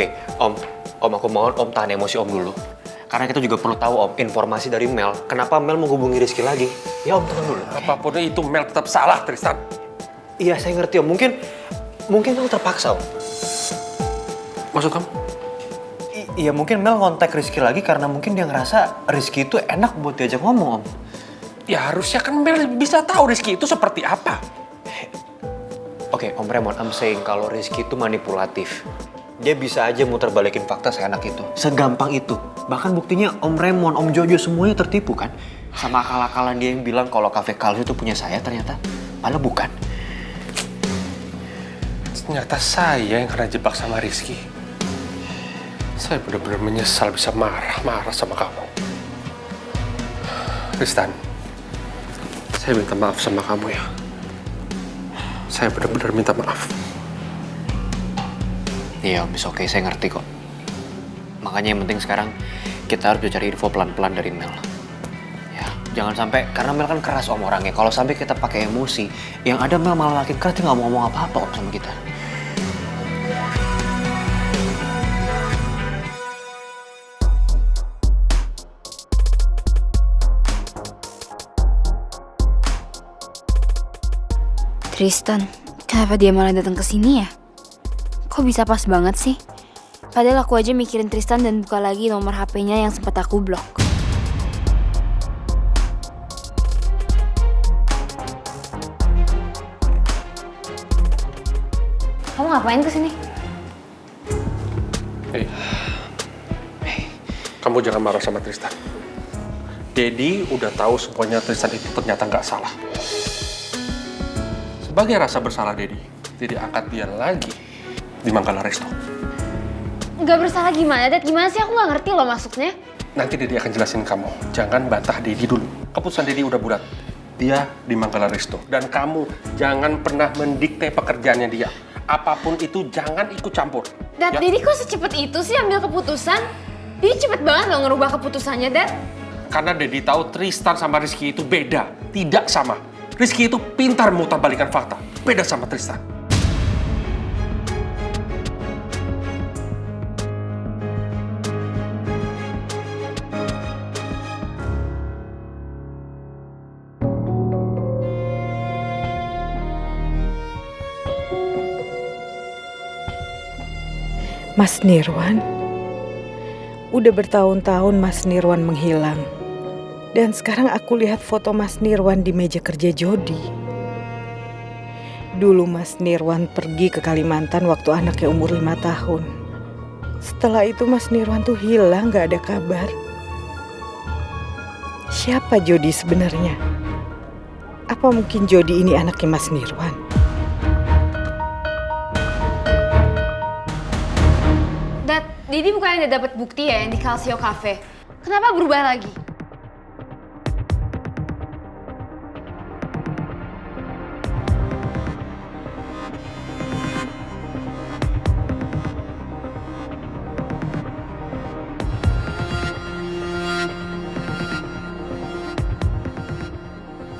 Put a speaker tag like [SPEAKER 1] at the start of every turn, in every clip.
[SPEAKER 1] Oke, Om. Om, aku mohon Om tahan emosi Om dulu. Karena kita juga perlu tahu Om, informasi dari Mel. Kenapa Mel menghubungi Rizky lagi? Ya Om, tenang dulu.
[SPEAKER 2] Apapun itu, Mel tetap salah, Tristan.
[SPEAKER 1] Iya, saya ngerti Om. Mungkin Mel terpaksa Om.
[SPEAKER 2] Maksud kamu?
[SPEAKER 1] Iya, mungkin Mel ngontak Rizky lagi karena mungkin dia ngerasa Rizky itu enak buat diajak ngomong Om.
[SPEAKER 2] Ya harusnya kan Mel bisa tahu Rizky itu seperti apa.
[SPEAKER 1] Oke, Om Raymond, I'm saying kalau Rizky itu manipulatif. Dia bisa aja muter balikin fakta seenak itu. Segampang itu. Bahkan buktinya Om Raymond, Om Jojo semuanya tertipu kan? Sama akal-akalan dia yang bilang kalau Cafe Kalsu itu punya saya ternyata. Padahal bukan.
[SPEAKER 2] Ternyata saya yang kena jebak sama Rizky. Saya benar-benar menyesal bisa marah-marah sama kamu. Tristan, saya minta maaf sama kamu ya. Saya benar-benar minta maaf.
[SPEAKER 1] Iya Om, oke, saya ngerti kok. Makanya yang penting sekarang kita harus cari info pelan-pelan dari Mel. Ya, jangan sampai, karena Mel kan keras Om orangnya. Kalau sampai kita pakai emosi, yang ada Mel malah makin keras, dia nggak mau ngomong apa-apa Om sama kita.
[SPEAKER 3] Tristan, kenapa dia malah datang ke sini ya? Kok bisa pas banget sih? Padahal aku aja mikirin Tristan dan buka lagi nomor HP-nya yang sempat aku blok. Kamu ngapain ke sini?
[SPEAKER 2] Hei, kamu jangan marah sama Tristan. Dedi udah tahu semuanya Tristan itu ternyata nggak salah. Sebagai rasa bersalah Dedi angkat dia lagi di Manggala Resto.
[SPEAKER 3] Nggak bersalah gimana, Dad? Gimana sih? Aku nggak ngerti loh maksudnya.
[SPEAKER 2] Nanti Dedi akan jelasin kamu. Jangan bantah Dedi dulu. Keputusan Dedi udah bulat. Dia di Manggala Resto. Dan kamu jangan pernah mendikte pekerjaannya dia. Apapun itu jangan ikut campur.
[SPEAKER 3] Dad,
[SPEAKER 2] ya?
[SPEAKER 3] Dedi kok secepat itu sih ambil keputusan? Dedi cepet banget loh ngerubah keputusannya, Dad.
[SPEAKER 2] Karena Dedi tahu Tristan sama Rizky itu beda. Tidak sama. Rizky itu pintar mutar balikan fakta. Beda sama Tristan.
[SPEAKER 4] Mas Nirwan, udah bertahun-tahun Mas Nirwan menghilang. Dan sekarang aku lihat foto Mas Nirwan di meja kerja Jody. Dulu Mas Nirwan pergi ke Kalimantan waktu anaknya umur 5 tahun. Setelah itu Mas Nirwan tuh hilang, gak ada kabar. Siapa Jody sebenarnya? Apa mungkin Jody ini anaknya Mas Nirwan?
[SPEAKER 3] Dad, Dedi bukannya udah dapat bukti ya yang di Calcio Cafe? Kenapa berubah lagi?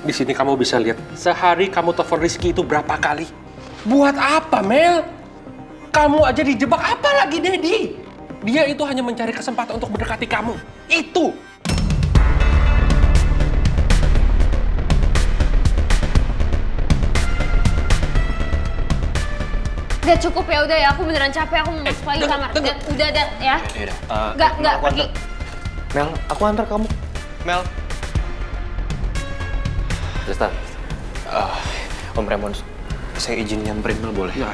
[SPEAKER 2] Di sini kamu bisa lihat, sehari kamu telepon Rizky itu berapa kali? Buat apa, Mel? Kamu aja dijebak, apa lagi Dedi? Dia itu hanya mencari kesempatan untuk mendekati kamu. Itu.
[SPEAKER 3] Dad, cukup ya, udah ya. Aku beneran capek, aku mau masuk lagi kamar. Dad, udah, Dad, ya.
[SPEAKER 1] Yaudah.
[SPEAKER 3] Nggak, pergi.
[SPEAKER 1] Mel, aku antar kamu. Mel. Tristan. Om Raymond, saya izin nyamperin Mel boleh?
[SPEAKER 2] Ya.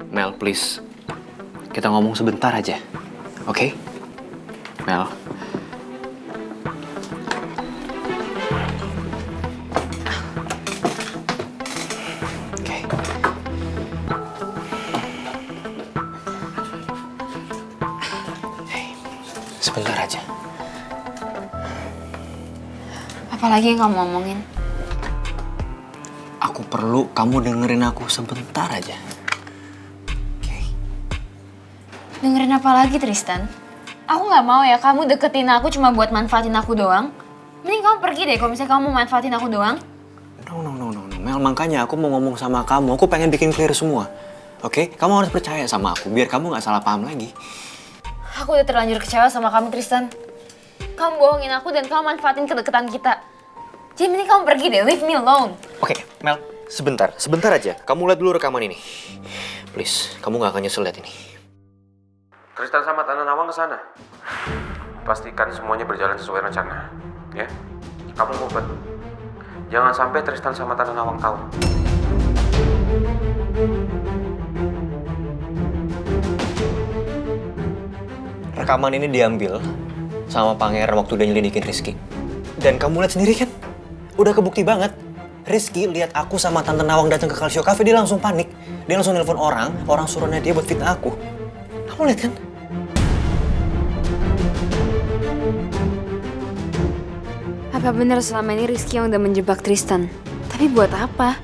[SPEAKER 1] Mel, please. Kita ngomong sebentar aja. Oke? Mel. Oke. Hey. Sebentar aja.
[SPEAKER 3] Apalagi yang kamu ngomongin?
[SPEAKER 1] Aku perlu kamu dengerin aku sebentar aja. Oke.
[SPEAKER 3] Dengerin apa lagi, Tristan? Aku nggak mau ya kamu deketin aku cuma buat manfaatin aku doang. Mending kamu pergi deh kalau misalnya kamu mau manfaatin aku doang.
[SPEAKER 1] No. Mel, makanya aku mau ngomong sama kamu. Aku pengen bikin clear semua. Oke? Kamu harus percaya sama aku biar kamu nggak salah paham lagi.
[SPEAKER 3] Aku udah terlanjur kecewa sama kamu, Tristan. Kamu bohongin aku dan kamu manfaatin kedekatan kita. Jadi mending kamu pergi deh, leave me alone.
[SPEAKER 1] Oke, Mel, sebentar aja. Kamu lihat dulu rekaman ini. Please, kamu nggak akan nyesel lihat ini.
[SPEAKER 2] Tristan sama Tante Nawang ke sana. Pastikan semuanya berjalan sesuai rencana, ya. Kamu ngumpet. Jangan sampai Tristan sama Tante Nawang tahu.
[SPEAKER 1] Rekaman ini diambil sama Pangeran waktu dia nyelidikin Rizky. Dan kamu lihat sendiri kan? Udah kebukti banget. Rizky lihat aku sama Tante Nawang datang ke Calcio Cafe, dia langsung panik. Dia langsung nelpon orang suruhnya dia buat fitnah aku. Kamu lihat kan?
[SPEAKER 3] Apa benar selama ini Rizky yang udah menjebak Tristan? Tapi buat apa?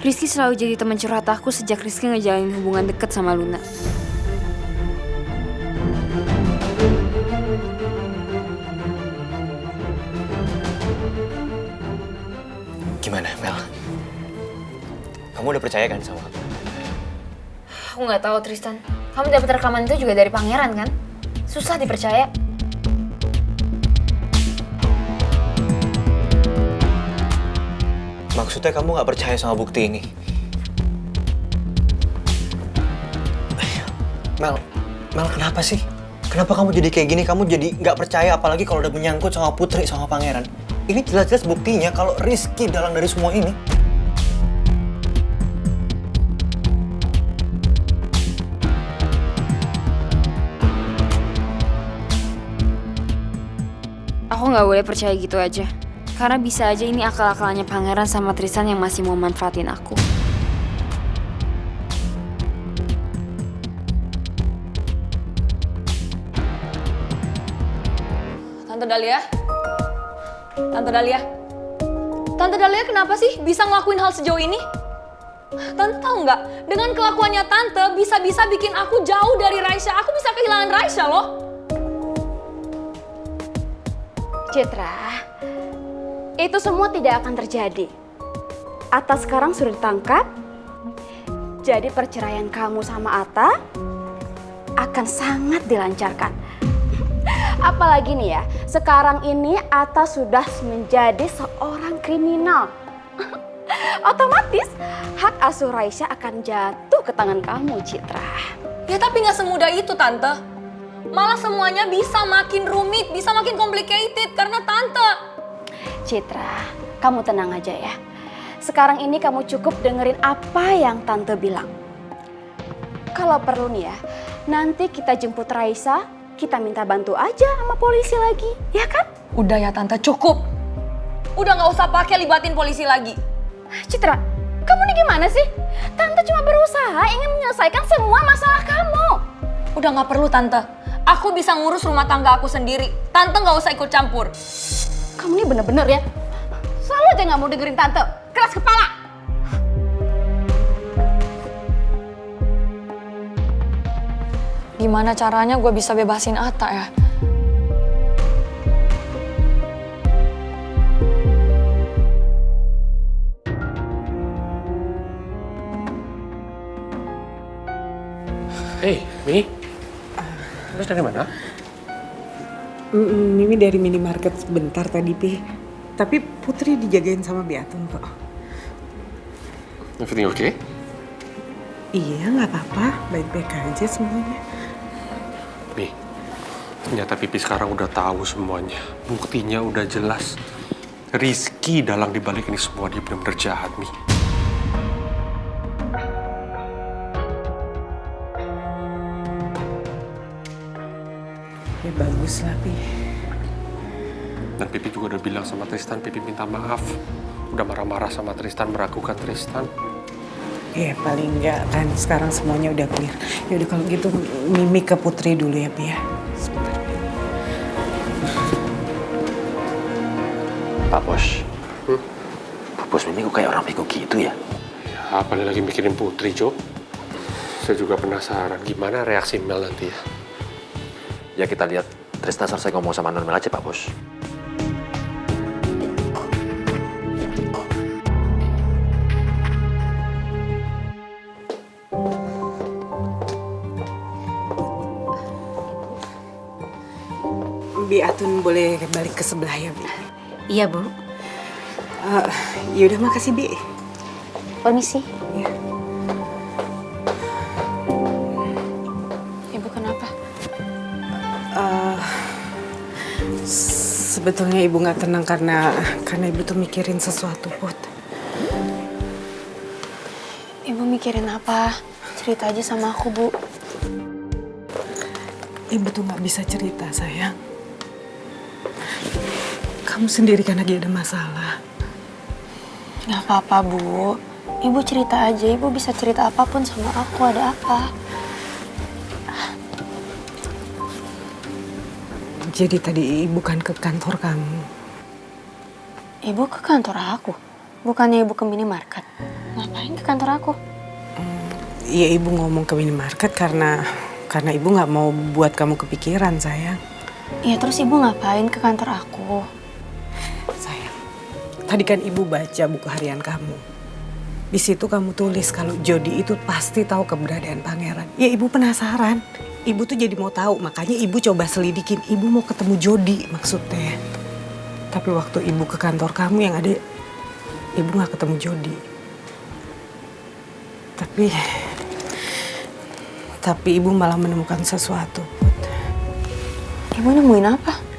[SPEAKER 3] Rizky selalu jadi teman curhat aku sejak Rizky ngejalanin hubungan deket sama Luna.
[SPEAKER 1] Gimana, Mel? Kamu udah percaya kan sama aku?
[SPEAKER 3] Aku nggak tahu, Tristan. Kamu dapat rekaman itu juga dari Pangeran kan? Susah dipercaya.
[SPEAKER 1] Maksudnya kamu nggak percaya sama bukti ini? Mel, kenapa sih? Kenapa kamu jadi kayak gini? Kamu jadi nggak percaya apalagi kalau udah menyangkut sama Putri, sama Pangeran. Ini jelas-jelas buktinya kalau Rizky dalang dari semua ini.
[SPEAKER 3] Aku nggak boleh percaya gitu aja. Karena bisa aja ini akal-akalannya Pangeran sama Tristan yang masih mau manfaatin aku.
[SPEAKER 5] Tante Dahlia? Tante Dahlia? Tante Dahlia kenapa sih bisa ngelakuin hal sejauh ini? Tante tahu nggak? Dengan kelakuannya Tante bisa-bisa bikin aku jauh dari Raisya. Aku bisa kehilangan Raisya loh.
[SPEAKER 6] Citra, itu semua tidak akan terjadi. Atta sekarang sudah ditangkap, jadi perceraian kamu sama Atta akan sangat dilancarkan. Apalagi nih ya, sekarang ini Atta sudah menjadi seorang kriminal. Otomatis hak asuh Raisya akan jatuh ke tangan kamu, Citra.
[SPEAKER 5] Ya tapi nggak semudah itu Tante. Malah semuanya bisa makin rumit, bisa makin complicated karena Tante.
[SPEAKER 6] Citra, kamu tenang aja ya. Sekarang ini kamu cukup dengerin apa yang Tante bilang. Kalau perlu nih ya, nanti kita jemput Raisa, kita minta bantu aja sama polisi lagi, ya kan?
[SPEAKER 5] Udah ya Tante, cukup. Udah nggak usah pakai libatin polisi lagi.
[SPEAKER 6] Citra, kamu nih gimana sih? Tante cuma berusaha ingin menyelesaikan semua masalah kamu.
[SPEAKER 5] Udah nggak perlu Tante. Aku bisa ngurus rumah tangga aku sendiri. Tante nggak usah ikut campur.
[SPEAKER 6] Kamu nih bener-bener ya. Selalu aja nggak mau dengerin Tante. Keras kepala.
[SPEAKER 5] Gimana caranya gue bisa bebasin Atta ya?
[SPEAKER 2] Hey, Mi. Terus dari mana?
[SPEAKER 4] Mimi dari minimarket sebentar tadi, Pi. Tapi Putri dijagain sama Beatun kok.
[SPEAKER 2] Everything okay?
[SPEAKER 4] Iya, nggak apa-apa. Baik-baik aja semuanya.
[SPEAKER 2] Mi, ternyata Pipi sekarang udah tahu semuanya. Buktinya udah jelas. Rizky dalang dibalik ini semua, dia benar-benar jahat, Mi.
[SPEAKER 4] Ya bagus lah, Pi.
[SPEAKER 2] Dan Pipi juga udah bilang sama Tristan, Pipi minta maaf. Udah marah-marah sama Tristan, meragukan Tristan.
[SPEAKER 4] Ya paling nggak kan sekarang semuanya udah clear. Ya udah kalau gitu Mimi ke Putri dulu ya, Pi ya. Sebentar.
[SPEAKER 1] Pak Bos. Pak Bos ini kok kayak orang bego gitu ya?
[SPEAKER 2] Ya, paling lagi mikirin Putri, Jo. Saya juga penasaran gimana reaksi Mel nanti ya.
[SPEAKER 1] Ya kita lihat Tristan selesai ngomong sama Non Mel aja Pak Bos.
[SPEAKER 4] Bi, Atun boleh balik ke sebelah ya, Bi?
[SPEAKER 7] Iya, Bu.
[SPEAKER 4] Yaudah, makasih, Bi.
[SPEAKER 7] Permisi.
[SPEAKER 4] Ya.
[SPEAKER 7] Ibu kenapa?
[SPEAKER 4] Sebetulnya Ibu nggak tenang karena Ibu tuh mikirin sesuatu, Put.
[SPEAKER 7] Ibu mikirin apa? Cerita aja sama aku, Bu.
[SPEAKER 4] Ibu tuh nggak bisa cerita, sayang. Kamu sendiri kan lagi ada masalah.
[SPEAKER 7] Gak apa-apa, Bu. Ibu cerita aja. Ibu bisa cerita apapun sama aku. Ada apa?
[SPEAKER 4] Jadi tadi Ibu kan ke kantor kamu.
[SPEAKER 7] Ibu ke kantor aku? Bukannya Ibu ke minimarket? Ngapain ke kantor aku?
[SPEAKER 4] Iya, Ibu ngomong ke minimarket karena Ibu nggak mau buat kamu kepikiran, sayang.
[SPEAKER 7] Iya, terus Ibu ngapain ke kantor aku?
[SPEAKER 4] Sayang, tadi kan Ibu baca buku harian kamu. Di situ kamu tulis kalau Jody itu pasti tahu keberadaan pangeran. Ya Ibu penasaran. Ibu tuh jadi mau tahu, makanya Ibu coba selidikin. Ibu mau ketemu Jody maksudnya. Tapi waktu Ibu ke kantor kamu yang ada, Ibu nggak ketemu Jody. Tapi Ibu malah menemukan sesuatu, Put.
[SPEAKER 7] Ibu nemuin apa?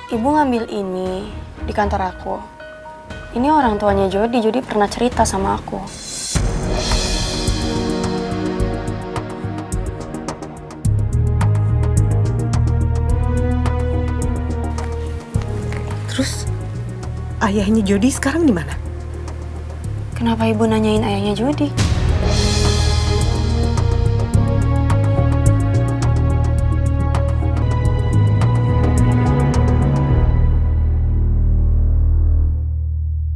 [SPEAKER 7] Ibu ngambil ini di kantor aku. Ini orang tuanya Jody. Jody pernah cerita sama aku.
[SPEAKER 4] Terus ayahnya Jody sekarang di mana?
[SPEAKER 7] Kenapa Ibu nanyain ayahnya Jody?